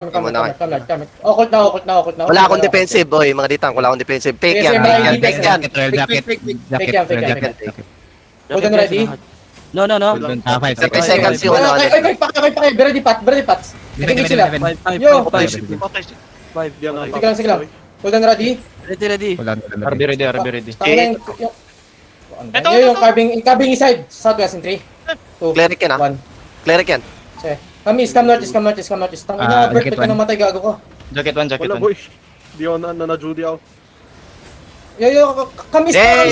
Come. Occult na. Wala akong defensive, boy. Mga ditang, wala akong defensive. Fake yan. Fake yan. Hold on ready. No. 30 seconds yung ano. Ay, ready Pats. Tingin sila. Yo. Sige lang. Hold on ready. Ready. RB ready. Ito yung carving inside. Southwest in 3, 2, Cleric yan, 1. Cleric yan. Come northeast. Tangina, perfect ka nang matay gago ko. Jacket 1. Wala boy. Di ako na-Judy ako. Yo, kamis pa.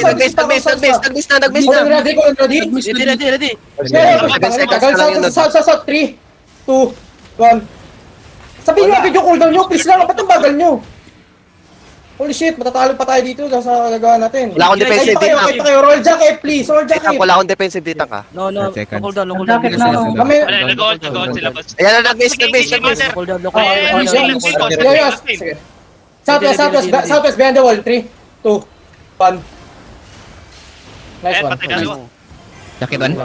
Nag-miss na. Ready. Ready. South, 3, 2, 1. Sabihin nyo agad yung cooldown nyo, please lang. Ba't ang bagal nyo? Holy shit, matatalo pa tayo dito sa gagawa natin. Wala akong defensive Kahit pa kayo, roll jacket, please. Roll jacket. Wala akong defensive dito ka. No. Hold on. Kami. Nag-hold sila boss. Ayan na, nag-miss. Hold on. Sige. Southwest, behind the wall. 3, 2, 1. Nice one. Jacket 1.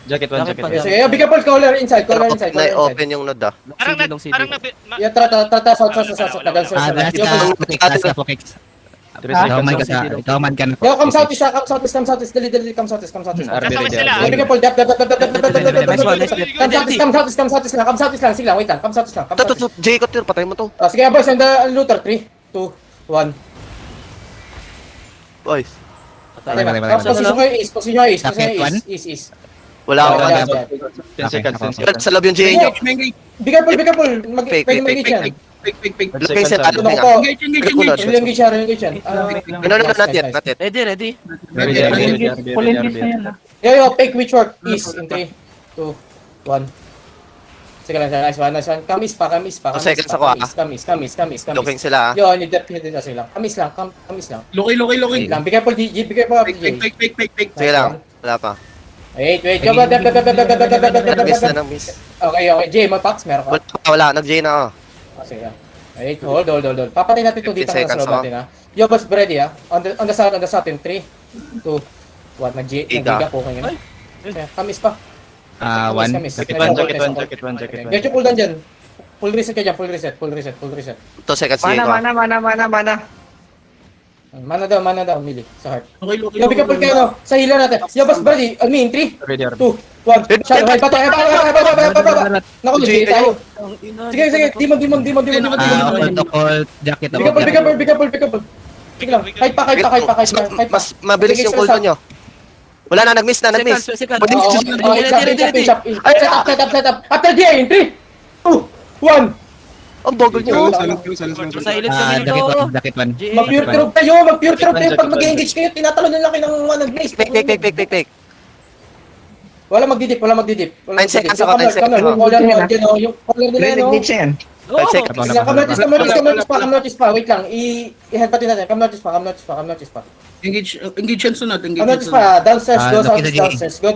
Sige, bigyan po color inside. Na-open yung node ah. Parang Yeah, tara, south. Ikaw man ka na. Yo, come southeast. Dali, come southeast. kasama sila. Bigyan po, dap. Come southeast lang. Sige lang, wait lang. Come southeast lang. Jacob, patay mo to. Sige, boys, and the looter. 3, 2, 1. Boys. Position ko yung east. Wala akong Wala. 10 seconds. sa loob yung GA nyo. Bigyan po. Fake. Mag-engage yan. Face it, ano Ano nga. ko? Engage yan. No, not yet. Ready. Yo, fake which work. East in 3, 2, 1. Sige lang, nice one. Kamis pa. Seconds ako, ah. Kamis. Looking sila ah. Yo, need that sige lang. Kamis lang. Loki. Lang, bigyan po DJ. Fake. Sige lang. Wala pa. Wait. Yo, ba. Nag-miss na ng miss. Okay. Jay, mag-packs meron ka? Wala. Nag-J na ako. Sige. Wait, hold. Papatay natin ito 15 dito sa seconds, slow natin ha. Yo, boss, ready ha. On the south in 3, 2, 1. Nag-giga po kayo. Kamis pa. One. Jacket 1. Get yung cooldown dyan. Full reset ka dyan, full reset. 2 seconds GA ko. Mana daw, Mili, sa heart. Okay, Loki. Yo, bigyan po kayo no, sa healer natin. Yo, boss, ready, on me in 3, 2, 1. Shadow, hey, bato. Naku, hindi tayo. Sige, demon. Jacket. Bigyan po. Sige lang, kahit pa. Mas mabilis yung cooldown nyo. Wala na, nag-miss na. Second. Set up. After DA in 3, 2, 1. Ang bogol nyo. Sa ilip sa dito. Jacket 1. Mag-pure trap kayo. Pag mag-engage kayo, tinatalon nila kayo ng one place. Fake. Wala magdidip. 9 seconds ako, 9 seconds ako. Yung color nila yan, no? 5 seconds. Come notice pa. Wait lang. I-headpatin natin. Come notice pa. Engage yan sunod. Come notice pa. Downstairs. Go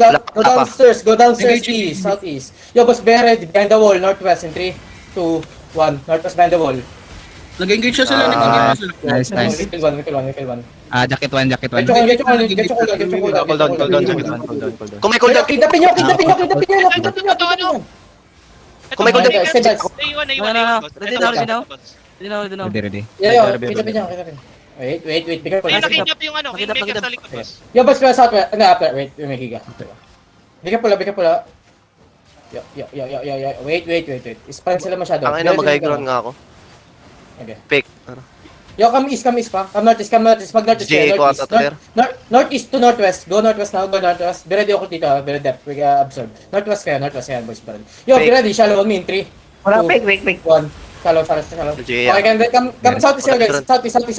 downstairs. East. Southeast. Yo, boss, behind the wall. Northwest in 3, 2, 1. Northwest behind the wall. Nag-engage siya sila. Nice. Kill one. Jacket 1. Get yung cooldown. Cooldown, Jacket 1. Kung may cooldown, Kidapin nyo. Kung may cooldown, Ready now. Ready. Yo, kidapin nyo. Wait. Bigyan po. Ayun, nakikip yung Kingmaker sa likod boss. Yo, boss, southwest. Upper. Wait, may giga. Bigyan pula. Yo. Wait. Spam sila masyado. ang ina mag-high ground nga ako. Okay. Fake. Yo, come east pa. Come northeast. Pag northeast GA ko ata to, northeast to northwest. Go northwest now. Be ready ako dito. Very depth. We absorb. Northwest kayo, boys. Yo, be ready. Shallow on me in 3, 2, 1. Shallow. GA. Okay, come southeast kayo, guys. Southeast kayo.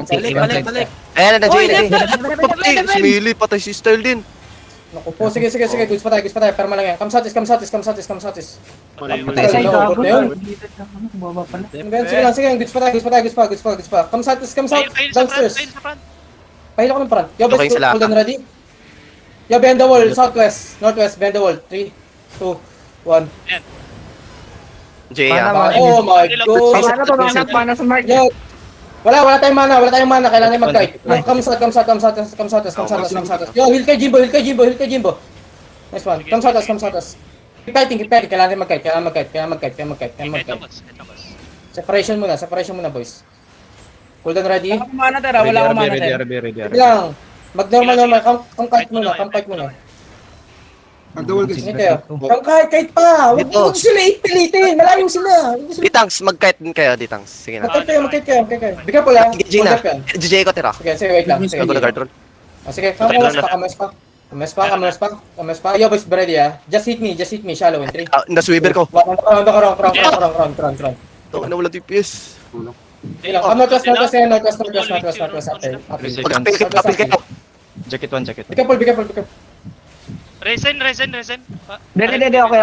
Balik. Ayan na, GA. Smiley, patay si Style din. Naku po, sige. Goods pa tayo. Perma lang yan. Come southeast. Patay sa Sige, goods pa. Come south. Downstairs. Pahila ko ng front. Yo, boys, Okay sila. hold on, ready? Yo, behind the wall. Northwest, behind the wall. 3, 2, 1. GA. Oh my God. Yo, wala tayong mana. Kailangan tayo mag-guide. Come south. Yo, heal kay Jimbo. Nice one. Come south. Keep fighting, kailangan mag-kite. Kahit lang, boss. Kahit lang, boss. Separation muna, boys. Cooldown ready? Wala akong mana, Tara. Wala akong mana, Ready, Tara. ready. Wait lang. Mag-normal. Come-kite muna. Mag-double Sige guys. kayo. Come-kite pa. Huwag Dito. sila ipilitin. Malayo sila. Ditangs, mag-kite din kayo, Ditangs. Sige na. Mag-kite kayo. Be careful ha. Sige, Gina. Hold up yan. GJ ko, tira. Sige, wait lang. Sige, Ako na guard roll. Sige, kamas pa. Yo, boys, ready ha. Just hit me, shallow in 3. Naswiber ko. Run. Ito, nawala DPS. Sige lang. Northwest. After. Kapil kayo. Jacket 1, jacket Be careful. Resen. Hindi. Okay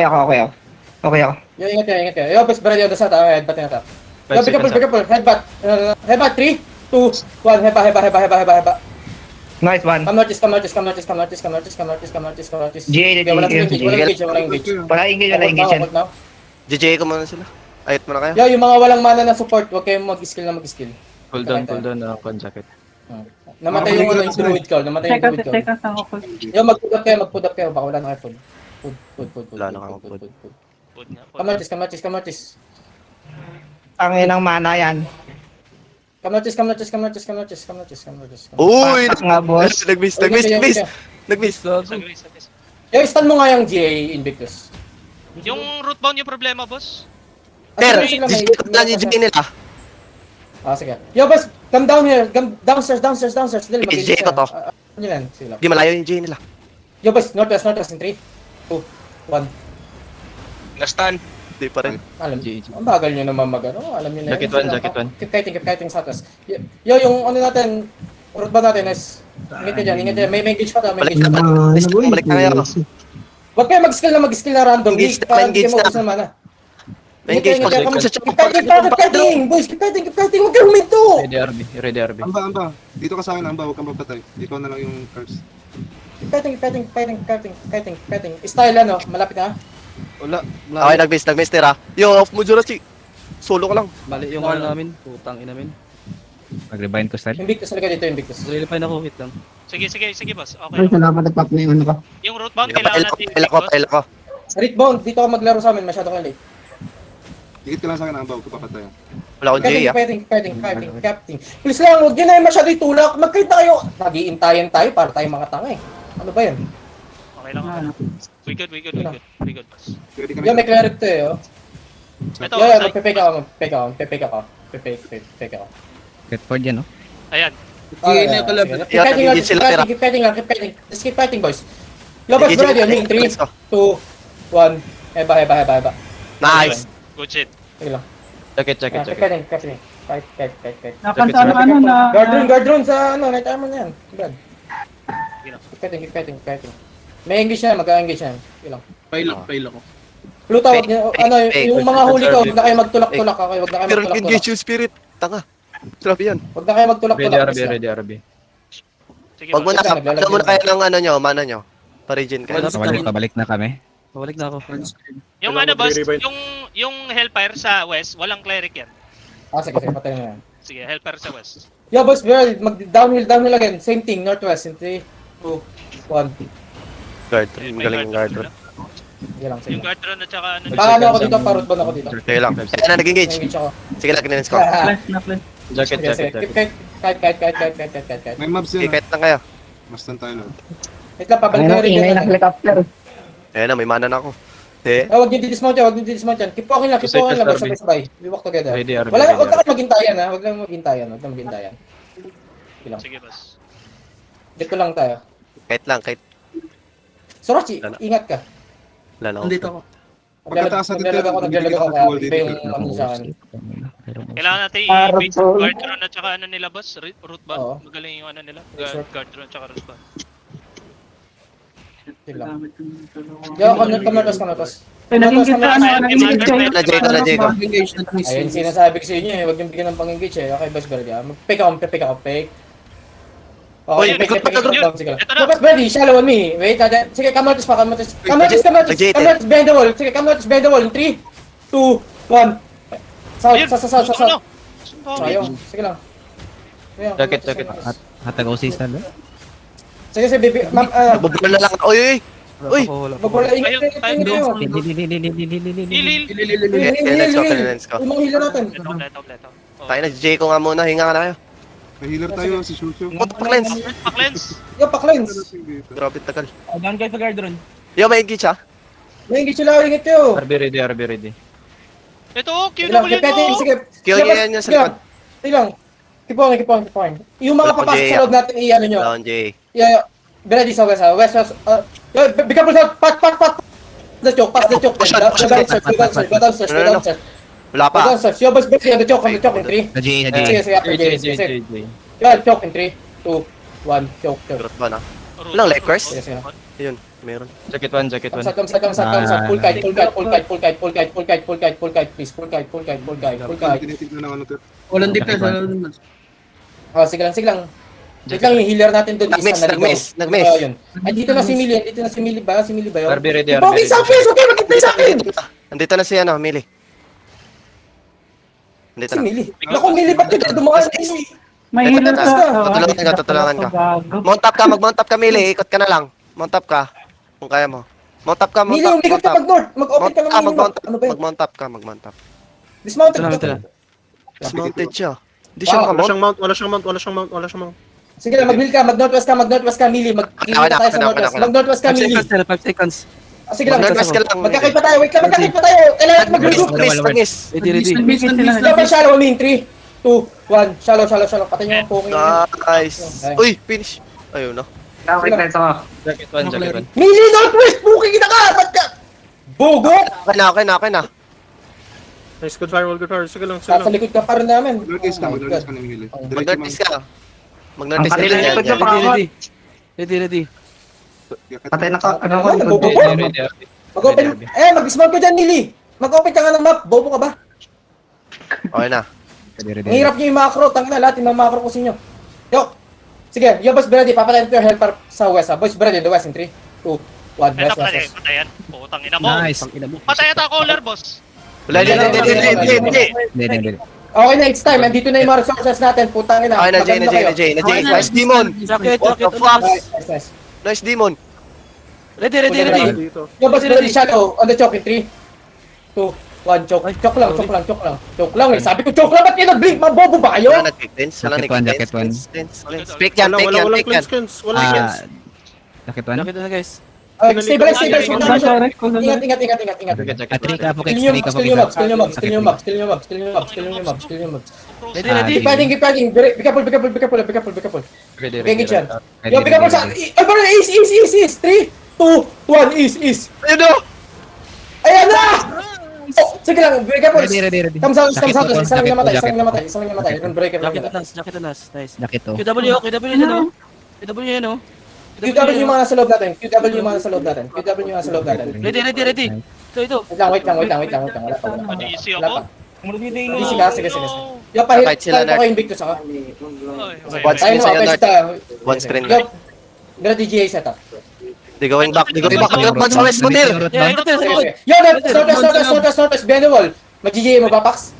ako. Yo, ingat kayo. Yo, boys, ready on the side. Headbutt na ta. Yo, be careful. Headbutt. 3, 2, 1. Heba. Nice one. Come notice. GA, Okay, walang engage. Wala engage yan. Hold now. GJ ko muna sila. Ayot mo na kayo. Yo, yung mga walang mana na support, huwag kayong mag-skill. Cool down, jacket. Namatay yung druid call. Yo, mag-put up kayo. Baka wala na kayo food. Food. Wala na kang food. Food nga, food. Come notice. Ang inang mana yan. Come notice. Uy! Patak nga, boss. Nag-miss. Sagris. Yo, stun mo nga yung GA Invictus. Yung rootbound yung problema, boss. Ter, GJ ko na yung GJ nila. Sige. Yo, boss, come down here. Come downstairs. Dali, GJ ko to. Ano yan? Sige lang. Di malayo yung GJ nila. Yo, boss, northwest in 3, 2, 1. Last stand. Di pa rin. Alam, GG. ang bagal nyo naman alam nyo na. Jacket Sige one, lang. jacket one. Keep kiting sa atas. Yo, yung ano natin, root ba natin is, ingat dyan. May engage pa. Balik na kayo. Huwag kayo mag-skill na random. Engage na, Para engage hindi mo na. ubos naman. Engage pa Keep kayo. fighting, boys. Keep fighting. Huwag kayo huminto. Ready, RB. Amba. Dito ka sa akin, Amba. Huwag kang papatay. Ikaw na lang yung curse. Keep fighting. Style ano, malapit na. Wala. Okay, nag-miss tira. Yo, off mo Jurachi. Solo ko lang. Mali yung ano namin. Putang ina namin. Mag-rebind ko style. Invictus talaga dito, Invictus. Relify na ko, hit lang. Sige, boss. Okay. Salamat at pap na yung ano ka. Yung rootbound, kailangan natin Paila ko. Ritbound, dito ka maglaro sa amin, masyado kang late. Dikit ka lang sa akin, Amba. Huwag ka papatay. Wala akong GJ ah. Fighting. Please lang, huwag yun na yung masyado itulak. Magkita kayo. Nag-iintayan tayo para tayong mga tanga eh. Ano ba yan? Okay lang. We good, boss. Ready ka Yo, may na. cleric to eh, oh. Ito, Yo, side. magpipake ako. Redford yan, no? Ayan. GA na kalabit. Keep fighting lang, Engage sila, tira. keep fighting. Just keep fighting, boys. Yo, boys, Engage ready, sila. in 3, Let's go. 2, 1. Heba. Nice. Good shit. Sige lang. Jacket. Keep fighting. Fight. Nakanta na ano na. Guard rune sa ano, night armor na yan. Brad. Keep fighting. May engage na, mag-engage na. Sige lang. Pail ako. Pluto, wag niyo, ano, yung mga huli ko, huwag na kayo magtulak-tulak. Pero engage yung spirit. Tanga. Grabe yan. Huwag na kayo magtulak-tulak. Ready, RB. Sige, Wag mo boss. na. Ano muna kayo ng ano nyo, mana nyo. Pa-regen kayo. Pabalik na kami. Pabalik na ako. Yung ano, boss, yung Hellfire sa west, walang cleric yan. Sige, patay na yan. Sige, Hellfire sa west. Yo, boys, girl, mag-downhill again. Same thing, northwest, in 3, 2, 1. Guard. Galing yung guard. Sige lang. Yung guard run at saka ano. Paano ako dito? Parot ba ako dito? Sige lang. Ayan na, nag-engage. Engage ako. Sige lang, kinins ko. Jacket. Kite. May mobs Sige, yan. kahit lang kayo. Mastan tayo na. Wait lang, pabalik na rin yan. helicopter. Ayan na, may mana na ako. Huwag niyo di-dismount yan. Keep walking lang, sabay-sabay. We walk together. Ready, RB. Huwag na kayo maghintayan ha. Huwag lang maghintayan. Sige lang. Sige, boss. Dito lang tayo. Kahit lang. Sorachi, ingat ka. Wala na ako. Nandito ako. Pagkataas natin tayo, Naglalag ako kaya iba yung ano sa akin. Kailangan natin i-base guard run at saka ano nila, boss. Root Oo. bound. Magaling yung ano nila. Sure. Guard run at saka root bound. Sige lang. Yo, kamatos. Naging kita ano Na Jacob. Engage na miss. Ayun, sinasabi ko sa inyo eh. Huwag niyong bigyan ng pang-engage eh. Okay, boss, Berdy. Mag-pick ako. Okay, Uy, pick down. Sige lang. Ito na. Boss, Berdy, shallow on me. Wait, sige, kamatos. Kamatos, bend the wall. Sige, kamatos, bend the wall. 3, 2, 1. South. Sayong, sige lang. Jacket. Hatag OC style, no? Sige, baby. Ma'am, Bubula na lang. Uy! Uy! Wala pa. Mag-wala, ingat Ayun, kayo. ayun, Ingat kayo. Hilil. Lens ko, lens ko. Yung mga healer natin. Leto. Tayo na, Jay ko nga muna, hinga ka na kayo. May healer tayo, si Shushu. Putak lens. Pa-cleanse. Yo, pa-cleanse. Grabe tagal. Down kayo sa guard ron. Yo, may engage ha? May engage sila, ingat kayo. RB ready. Ito, Sige lang, QW pwede, mo. sige. Kill Sige, yan yung sa sige lang. likod. Sige lang. Keep on. Yung mga Wala pa, papasok Jay, sa loob natin, i-ano nyo. Down, Jay. Yeah, Benadi sa west, west. Yo, be careful, pat. The choke, pass the choke. Push Go on, push on. downstairs. Wala Go pa. downstairs. Yo, boys, on the choke in 3. Sa J, sa J. Sige, after Jay. Yo, choke in 3, 2, 1, choke. Kurot ba na? Walang life course? Sige. Yun, meron. Jacket 1, jacket 1. Come, full kite, please, full kite. Tinitignan ng ano to. Walang defense, walang defense. Oh, sige lang. Wait lang yung healer natin doon. Nag-miss. Yun. Ay, dito na si Millie ba yun? RB ready, RB Okay, sa ready. face, okay, mag-play sa akin! Andito na si ano, Mili. Andito Si na. Millie. Naku, Millie, ba't ka dumaan? May Ito, healer ito, sa... tutulungan ka. Gago. Mount up ka, Mili. Ikot ka na lang. Mount up ka. Kung kaya mo. Mount up ka, mount Millie, up. umikot ka pag-north. Mag-open ka lang Mag-mount up. Ano ba yun? Mag-mount up. Dismounted Ito ka. na. Dismounted siya. Hindi siya Wow. makamount. Wala siyang mount. Sige lang, mag-build ka. Mag-northwest ka, Millie. Mag-clean Ako na, tayo sa ako na, northwest. ako na. Mag-northwest ka, 5 Millie. seconds, 5 seconds. Sige lang, Mag-northwest ka lang. magkakit pa tayo. Wait lang, magkakit pa tayo. Kailangan mag-regroup. Nag-miss. Ready. Dapat shallow, I mean, 3, 2, 1. Shallow. Patay nyo ang poking. Nice. Uy, finish. Ayun no. Jacket 1. Millie, northwest! Puking kita ka! Ba't ka? Bogo! Okay na. Nice, good fire. Sige lang. Sa likod ka pa rin namin. Northeast ka ng healer. Mag-northeast ka. Mag-northeast ka. Ready. Patay na ka. Ano ko? Mag-open. Mag-smart ka dyan, Millie. Mag-open ka nga ng map. Bobo ka ba? Okay na. Ang hirap nyo yung macro. Tangina lahat yung macro ko sa inyo. Yo! Sige, yo boys Brady, papatayin ko yung helper sa west ha. Boys Brady, the west in 3, 2, 1, Ito west. patayan. Putang ina mo. Nice. Patay ata caller, boss. Wala, hindi. Hindi. Okay na, it's time. Andito na yung mga resources natin. Putang ina. Okay na, Jay. Maganda kayo. Nice demon. Jacket. What the fuck? Nice. Nice demon. Ready. Yo boys Brady, shadow on the choke in 3, 2, 1, choke. Choke lang eh. Sabi ko choke lang. Ba't kayo nag-blink? Mabobo ba kayo? Wala nag-tense. Jacket one. Fake yan. Jacket 1. Jacket na guys. Stabilize. Ingat. Ingat. At 3 ka po, Skill nyo map. Ready. Keep fighting. Be careful. Ready. Engage yan. Yo, pick up sa... Ay, parang east! 3, 2, 1, east! Ayun no. Ayan na! Oh, sige lang, break up. Ready. Come south. Jacket one, Isang jacket namatay. Run breaker lang Jacket yan. na nas. Nice. Jacket 2. QW yan o. QW yan o. QW yung mga nasa loob natin. Ready. Ito. Wait lang. Wala pa. Easy ako. Easy ka, sige. Yo, pahit Fight sila, ko Invictus ako. One screen sa'yo, Nart. Yo, One screen na. Ready GA setup. Di going back. Back sa west, Butil. Yo, northwest, behind the wall. Mag-GA mo ba, Pax?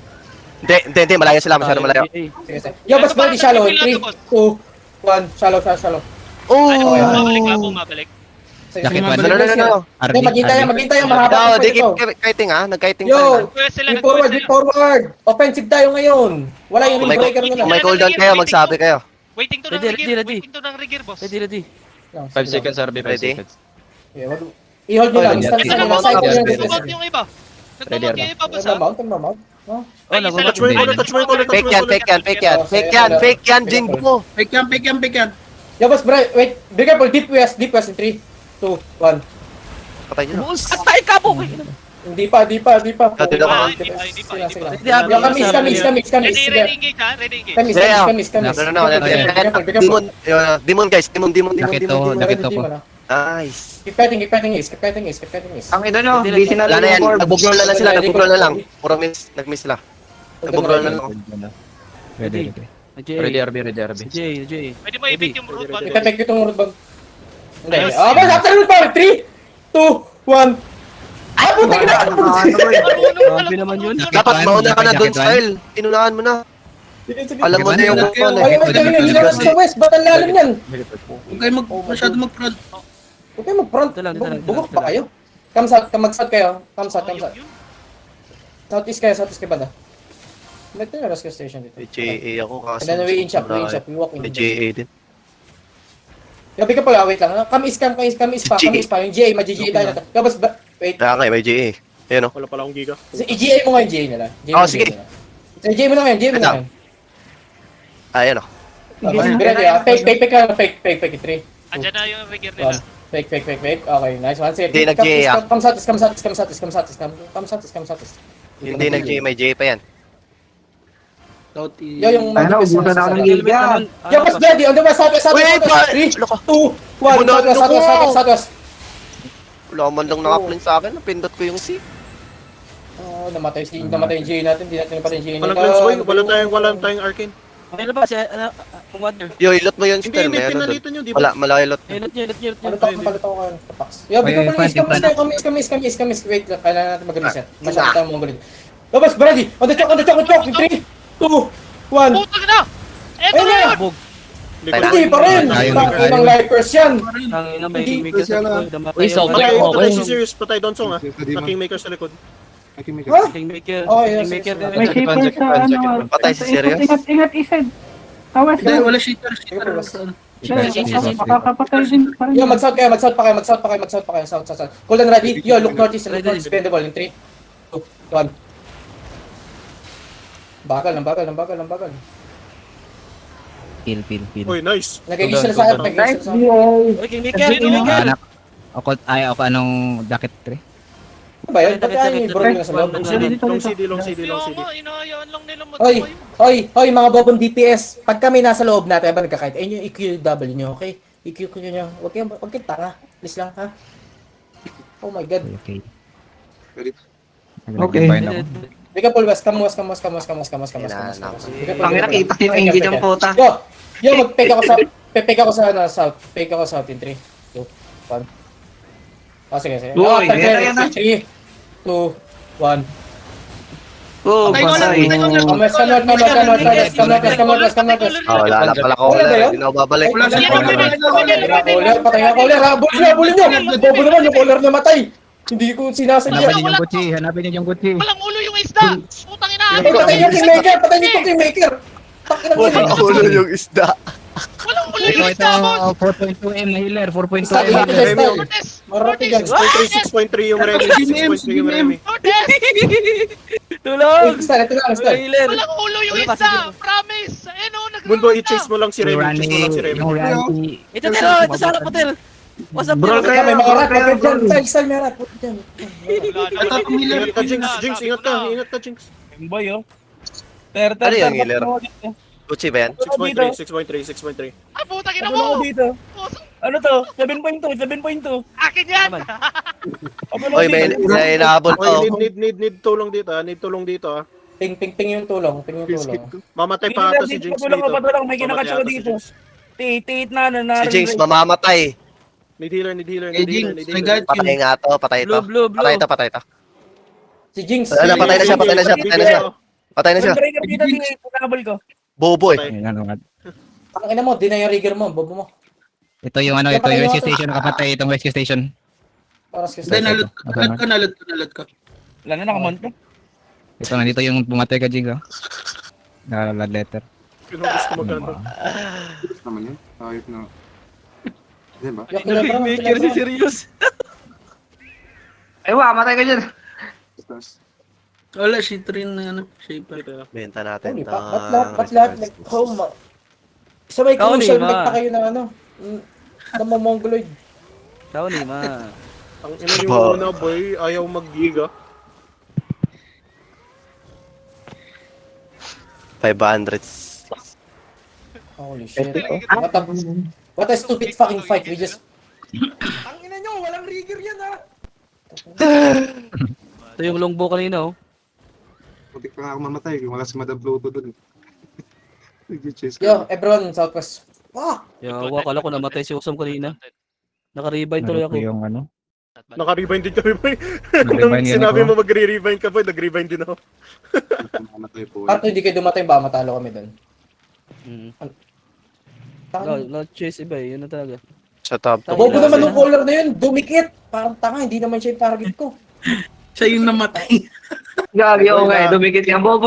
Hindi. Malayo sila. Masyado malayo. Sige. Yo, mas body shallow. 3, 2, 1, shallow. Mabalik. Jacket 1. No. Maghintay ang mahaba. Di keep kiting ha. Nag-kiting Yo, Sila Be forward. Offensive tayo ngayon. Wala yung Kung may- breaker Kung nila. may cooldown kayo, magsabi kayo. Waiting to ng Ready. rigger, boss. Ready. 5 seconds, RB. 5 Ready? seconds. I-hold nyo lang. Ready. Stand Ito sa na, mga side. nagmamount yung iba. Ready, Nagmamount yung iba, boss. Nagmamount. Oh, nagmamount. Fake yan, Jingo. Fake yan. Yo, boss, wait. Be careful. Deep west in 3, 2, 1. Patay nyo. Atay ka po. Hindi pa. Hindi pa. Hindi pa. Ready, Sige. ready engage ha. Ready engage. Kamis. No. Demon guys. Demon. Jacket 2. Jacket 2 po. Nice. Keep fighting Ace. Ang ina nyo, busy na Wala na yan. yung board. Nagbugrol na lang sila. Puro nag-miss sila. Nagbugrol na lang. Ready. Ready, RB. Jay. Pwede mo i-beat yung root bag. Ipepek ko itong root bag. Hindi. Boss, after root bag. 3, 2, 1. Ay, puta ka na! Grabe naman yun. Dapat mauna ka na doon, Style. Inunahan mo na. Alam mo na yung Ay, may galing yung hilang sa west. Ba't ang lalim yan? Huwag kayo masyado mag-front. Huwag kayo mag-front. Dito lang, dito lang, dito Bugok lang, pa kayo. Come south, mag-south kayo. Come south, Oh, come south. yun. Southeast kayo banda. May ito yung rescue station dito. May JA ako And kasi. then we inch up, we walk in. May JA din. Gabi ka pala, wait lang. Come east pa. Yung GA, mag-GA tayo na to. Tapos, wait. Kaya nga, may JA. Ayan o. Wala pala akong giga. I-GA mo nga yung GA nila. Oh, sige. GA mo na ngayon, GA mo na ngayon. Ayan o. Ready ah. Fake. 3. Andyan na yung rigger nila. Fake. Okay, nice one. Sige. Hindi nag-GA ah. Come southeast. Hindi nag-JA, may JA pa yan. Yo, yung Ano, ubusan na ako ng Helmet giga. naman. Yo, mas ready. On the west, southwest. Wait, 3, 2, 1. Southwest. Wala man lang naka-plan sa akin. Napindot ko yung C. Oh, namatay yung GA natin. Hindi natin napatay yung GA Walang nito. cleanse boy, wala tayong arcane. May labas, kung water. Yo, ilot mo yung Hindi, spell. may May ano doon. pinalitan yun, di ba? Wala, malakilot. Hilot nyo. Palit ako kayo. Yo, bigyan mo lang Kamis. Wait lang, kailangan natin mag-reset. Masyadong tayo mong galit. Labas, ready. On the chalk. 3, 2, 1. Putang na! Eto Ayun na na! yun! Bog. Hindi pa rin. Ayun, Ibang lifers yan. Ang ina, may Hindi, kingmaker sa wala. likod. Damatay Uy, yung- sobrang Patay, okay. patay si Sirius, patay Donsong ah. Sa Sa Kingmaker sa likod. Ay, may Ha? Kingmaker. Oh, yes, Kingmaker yes, din. yes. Check it, check it. Patay si Sirius. Ingat, Ised. Tawas Hindi, ka. wala cheater. Makakapatay din pa rin. Yo, mag-south pa kayo. South. Cool and ready. Yo, look northeast. Bendable in 3, 2, 1. Bagal. Pil. Uy, nice. Nag-engage sila sa akin. Uy, Kingmaker. Anak. Ako anong dakit 3? Ano ba yun? Ba't ayaw yung bro nila sa loob? Long CD. Kaya nga, inahayaan lang nila mag-tayo. Hoy, mga bobong DPS. Pag kami nasa loob natin, ba nagkakait? Ayun yung EQW nyo, okay? EQW nyo. Huwag kayong tanga. Please lang, ha? Oh my God. Okay. Okay. Bigyan Paul West. Come west. Ang nakita yung engine ng puta. Yo, mag-fake ako sa south. Fake ako sa south in 3, 2, 1. Sige. Uy, yan na. 3, 2, 1. Oh, patay. Come west. Wala na pala ko. Wala ba yun? Hindi na ako babalik. Patay na caller, ha? Bulin nyo! Bobo naman, yung caller namatay! Hindi ko sinasadya. Hanapin niyo yung kutsi. Walang ulo yung isda! Putang ina! Patay yung Kingmaker! Takin Wala ulo yung isda. Walang ulo Ito, yung isda, boss! 4.2M na healer. 4.2M Sabi na natin, healer. Desta. Cortez! Marami yan. 6.3 yung Remy. 6.3 yung Remy. Cortez! Tulong! Ito na. Healer. Walang ulo yung Wala pa, isda! sige. Promise! Ayun o, Mundo, nag-round i-chase mo lang si Yung Remy. Chase mo lang si Remy. Randy. Ito sa harap hotel. What's up, Bro, bro? kaya- May mga rat. Pagkat dyan. Style may rat. Put dyan. Ingat ka, Jinx. Ingat ka, Jinx. Boy, oh. Ano yung healer? Kutsi ba yan? 6.3. Ah, putang ina mo! dito? Pusang- Ano to? 7.2. Akin yan! Oy, may inaabol Oy, to. need tulong dito ah. Need tulong dito ah. Ping yung tulong. Mamatay pa ata si Jinx dito. May kinakatsa ko dito. Tit na. Si Jinx mamamatay. Need healer. Patay nga to, patay to. Blue. Patay to. Si Jinx. Wala, patay na siya. Patay na siya. Bobo eh. Ang ina mo, di na yung rigger mo. Bobo mo. Ito yung rescue station. Nakapatay itong rescue station. Paras kasi. Nalot ka. Wala na, nakamonto. Ito, nandito yung pumatay ka, Jing. Blood letter. Kung gusto mo ganito. naman yun. Ayop na. Di ba? Kingmaker si Sirius. Ay, matay ka dyan. Tapos, Wala, si Trin na ano. Shaper. Benta natin Holy to. fuck, ba't lahat nag-home? Sabay Ikaw, crucial, Nima. nagpa kayo ng ano? Namomongoloid. Tao ni ma. Ang ina yung una boy, ayaw mag-giga. 500. Holy shit. What a stupid fucking fight. We just... Ang ina nyo, walang rigger yan ha! Ito yung longbow kanina, oh. putik pa nga ako mamatay. Wala si Madam Pluto dun. Nag-chase Yo, everyone, southwest. Ah! Yawa, kala ko namatay si Usam kanina. Naka-revive tuloy ako. Yung ano. Naka-rebind din kami boy. Nag-rebind Nung yan sinabi ako. mo magre-rebind ka boy, nag-rebind din ako. Mamatay po. At hindi kayo dumatay ba, matalo kami doon. Mm. Tama. No, chase iba eh. Yun na talaga. Sa top. Bobo naman yung color na yun, dumikit. Parang tanga, hindi naman siya yung target ko. Siya yung namatay. Gagi, okay. Dumikit yan. Bobo